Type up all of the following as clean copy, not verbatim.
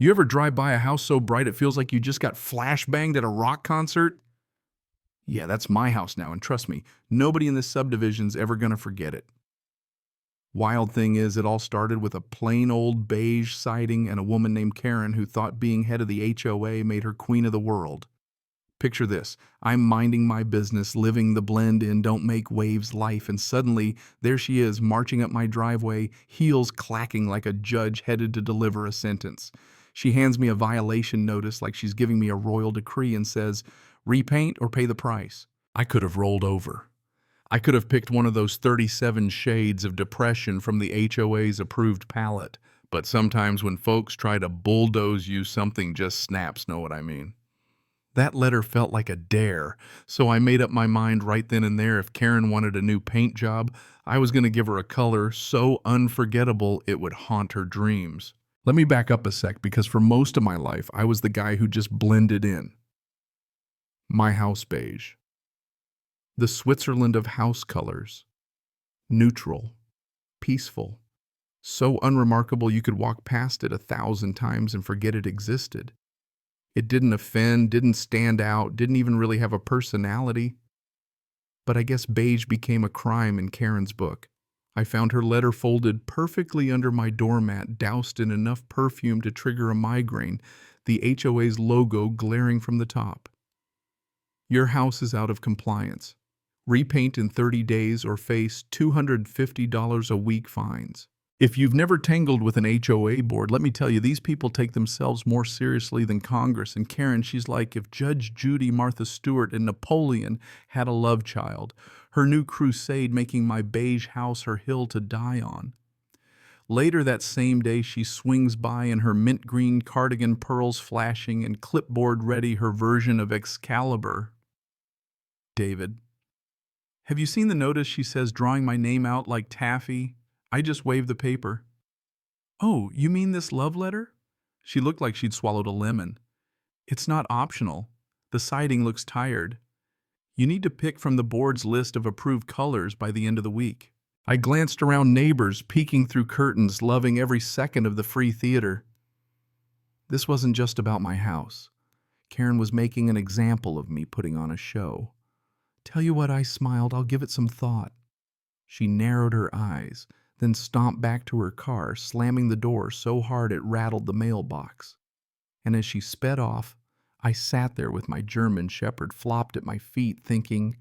You ever drive by a house so bright it feels like you just got flashbanged at a rock concert? Yeah, that's my house now, and trust me, nobody in this subdivision's ever gonna forget it. Wild thing is, it all started with a plain old beige siding and a woman named Karen who thought being head of the HOA made her queen of the world. Picture this, I'm minding my business, living the blend-in, don't make waves life, and suddenly, there she is, marching up my driveway, heels clacking like a judge headed to deliver a sentence. She hands me a violation notice like she's giving me a royal decree and says, "Repaint or pay the price." I could have rolled over. I could have picked one of those 37 shades of depression from the HOA's approved palette, but sometimes when folks try to bulldoze you, something just snaps, know what I mean? That letter felt like a dare, so I made up my mind right then and there if Karen wanted a new paint job, I was going to give her a color so unforgettable it would haunt her dreams. Let me back up a sec, because for most of my life, I was the guy who just blended in. My house beige. The Switzerland of house colors. Neutral. Peaceful. So unremarkable you could walk past it 1,000 times and forget it existed. It didn't offend, didn't stand out, didn't even really have a personality. But I guess beige became a crime in Karen's book. I found her letter folded perfectly under my doormat, doused in enough perfume to trigger a migraine, the HOA's logo glaring from the top. Your house is out of compliance. Repaint in 30 days or face $250 a week fines. If you've never tangled with an HOA board, let me tell you, these people take themselves more seriously than Congress. And Karen, she's like if Judge Judy, Martha Stewart, and Napoleon had a love child. Her new crusade making my beige house her hill to die on. Later that same day, she swings by in her mint green cardigan, pearls flashing, and clipboard ready, her version of Excalibur. David. Have you seen the notice she says drawing my name out like taffy? I just waved the paper. Oh, you mean this love letter? She looked like she'd swallowed a lemon. It's not optional. The siding looks tired. You need to pick from the board's list of approved colors by the end of the week. I glanced around, neighbors peeking through curtains, loving every second of the free theater. This wasn't just about my house. Karen was making an example of me putting on a show. Tell you what, I smiled, I'll give it some thought. She narrowed her eyes, then stomped back to her car, slamming the door so hard it rattled the mailbox. And as she sped off, I sat there with my German shepherd flopped at my feet, thinking,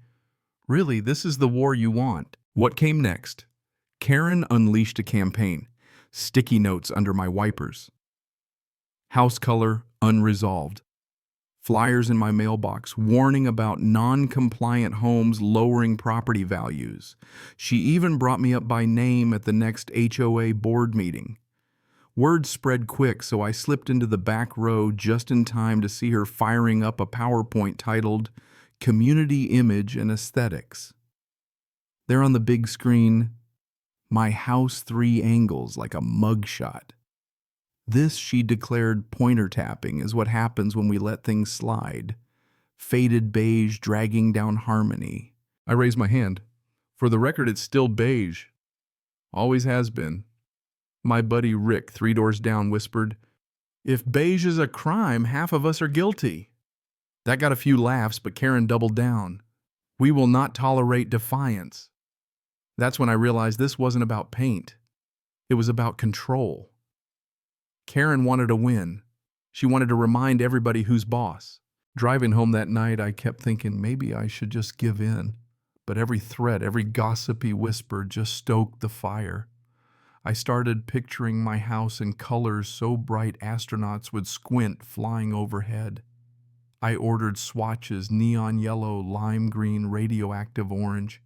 really, this is the war you want. What came next? Karen unleashed a campaign. Sticky notes under my wipers. House color unresolved. Flyers in my mailbox warning about non-compliant homes lowering property values. She even brought me up by name at the next HOA board meeting. Word spread quick, so I slipped into the back row just in time to see her firing up a PowerPoint titled Community Image and Aesthetics. There on the big screen, my house 3 angles like a mugshot. This, she declared, pointer tapping is what happens when we let things slide. Faded beige dragging down harmony. I raised my hand. For the record, it's still beige. Always has been. My buddy Rick, 3 doors down, whispered, "If beige is a crime, half of us are guilty." That got a few laughs, but Karen doubled down. "We will not tolerate defiance." That's when I realized this wasn't about paint. It was about control. Karen wanted to win. She wanted to remind everybody who's boss. Driving home that night, I kept thinking maybe I should just give in. But every threat, every gossipy whisper just stoked the fire. I started picturing my house in colors so bright astronauts would squint flying overhead. I ordered swatches, neon yellow, lime green, radioactive orange.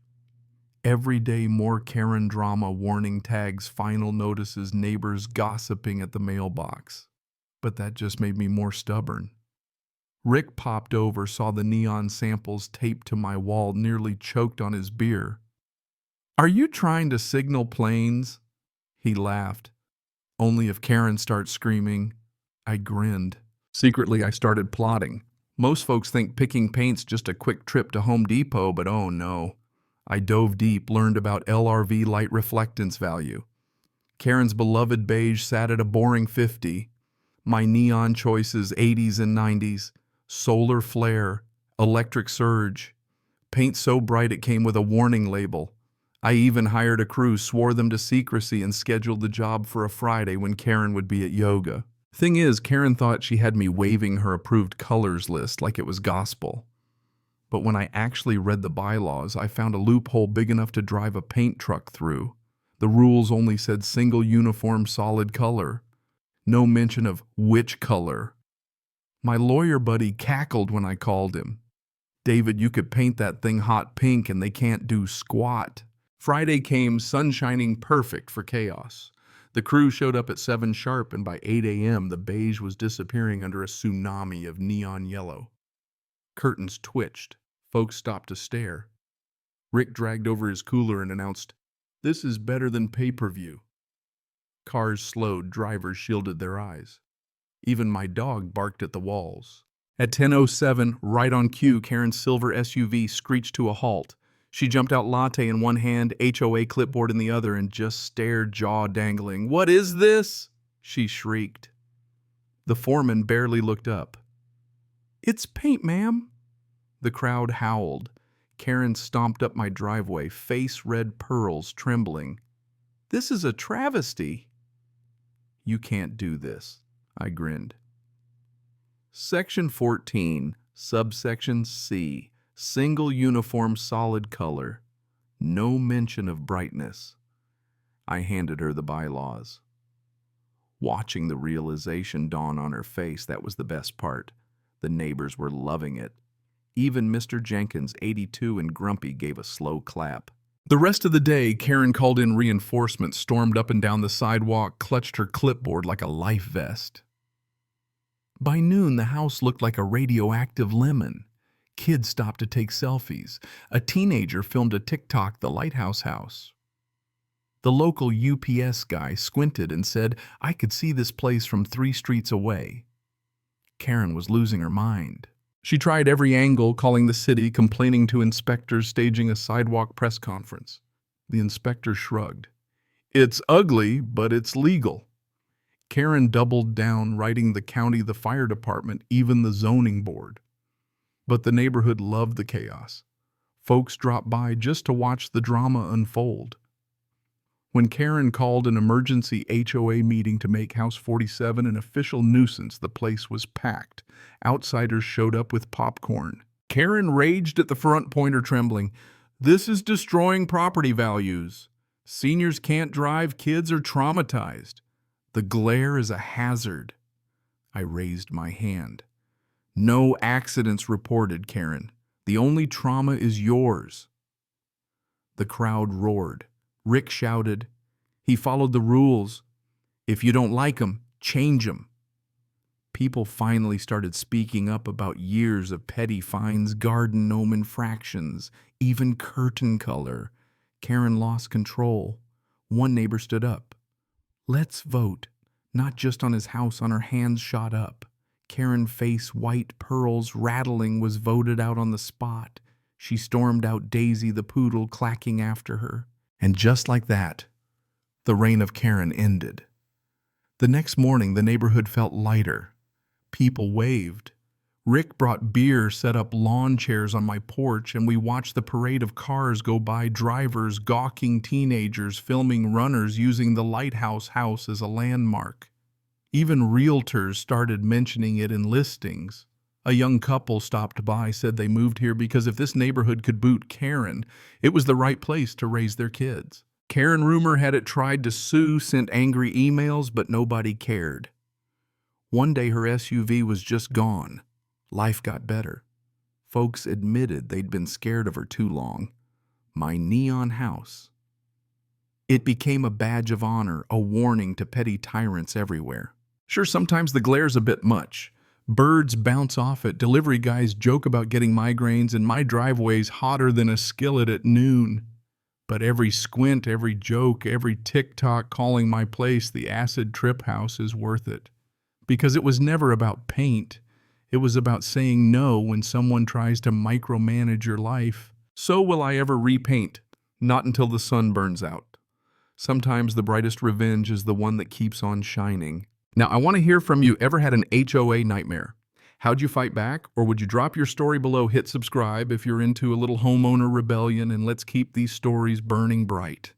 Every day more Karen drama, warning tags, final notices, neighbors gossiping at the mailbox. But that just made me more stubborn. Rick popped over, saw the neon samples taped to my wall, nearly choked on his beer. "Are you trying to signal planes?" He laughed. "Only if Karen starts screaming." I grinned. Secretly, I started plotting. Most folks think picking paint's just a quick trip to Home Depot, but oh no. I dove deep, learned about LRV light reflectance value. Karen's beloved beige sat at a boring 50. My neon choices, 80s and 90s, solar flare, electric surge, paint so bright it came with a warning label. I even hired a crew, swore them to secrecy, and scheduled the job for a Friday when Karen would be at yoga. Thing is, Karen thought she had me waving her approved colors list like it was gospel. But when I actually read the bylaws, I found a loophole big enough to drive a paint truck through. The rules only said single uniform solid color. No mention of which color. My lawyer buddy cackled when I called him. David, you could paint that thing hot pink and they can't do squat. Friday came, sun shining perfect for chaos. The crew showed up at 7 sharp, and by 8 a.m. the beige was disappearing under a tsunami of neon yellow. Curtains twitched. Folks stopped to stare. Rick dragged over his cooler and announced, "This is better than pay-per-view." Cars slowed, drivers shielded their eyes. Even my dog barked at the walls. At 10:07, right on cue, Karen's silver SUV screeched to a halt. She jumped out, latte in one hand, HOA clipboard in the other, and just stared, jaw dangling. "What is this?" she shrieked. The foreman barely looked up. "It's paint, ma'am." The crowd howled. Karen stomped up my driveway, face red pearls trembling. "This is a travesty." "You can't do this," I grinned. Section 14, subsection C, single uniform solid color. No mention of brightness. I handed her the bylaws. Watching the realization dawn on her face, that was the best part. The neighbors were loving it. Even Mr. Jenkins, 82 and grumpy, gave a slow clap. The rest of the day, Karen called in reinforcements, stormed up and down the sidewalk, clutched her clipboard like a life vest. By noon, the house looked like a radioactive lemon. Kids stopped to take selfies. A teenager filmed a TikTok, the lighthouse house. The local UPS guy squinted and said, "I could see this place from 3 streets away." Karen was losing her mind. She tried every angle, calling the city, complaining to inspectors, staging a sidewalk press conference. The inspector shrugged. "It's ugly, but it's legal." Karen doubled down, writing the county, the fire department, even the zoning board. But the neighborhood loved the chaos. Folks dropped by just to watch the drama unfold. When Karen called an emergency HOA meeting to make House 47 an official nuisance, the place was packed. Outsiders showed up with popcorn. Karen raged at the front, pointer trembling. "This is destroying property values. Seniors can't drive, kids are traumatized. The glare is a hazard." I raised my hand. "No accidents reported, Karen. The only trauma is yours." The crowd roared. Rick shouted. He followed the rules. "If you don't like them, change them." People finally started speaking up about years of petty fines, garden gnome infractions, even curtain color. Karen lost control. One neighbor stood up. "Let's vote." Not just on his house, on her hands shot up. Karen, face white pearls rattling, was voted out on the spot. She stormed out, Daisy the poodle clacking after her. And just like that, the reign of Karen ended. The next morning, the neighborhood felt lighter. People waved. Rick brought beer, set up lawn chairs on my porch, and we watched the parade of cars go by, drivers, gawking teenagers, filming runners, using the lighthouse house as a landmark. Even realtors started mentioning it in listings. A young couple stopped by, said they moved here because if this neighborhood could boot Karen, it was the right place to raise their kids. Karen rumor had it tried to sue, sent angry emails, but nobody cared. One day her SUV was just gone. Life got better. Folks admitted they'd been scared of her too long. My neon house. It became a badge of honor, a warning to petty tyrants everywhere. Sure, sometimes the glare's a bit much. Birds bounce off it, delivery guys joke about getting migraines, and my driveway's hotter than a skillet at noon. But every squint, every joke, every TikTok calling my place the acid trip house is worth it. Because it was never about paint. It was about saying no when someone tries to micromanage your life. So will I ever repaint? Not until the sun burns out. Sometimes the brightest revenge is the one that keeps on shining. Now, I want to hear from you. Ever had an HOA nightmare? How'd you fight back? Or would you drop your story below? Hit subscribe if you're into a little homeowner rebellion, and let's keep these stories burning bright.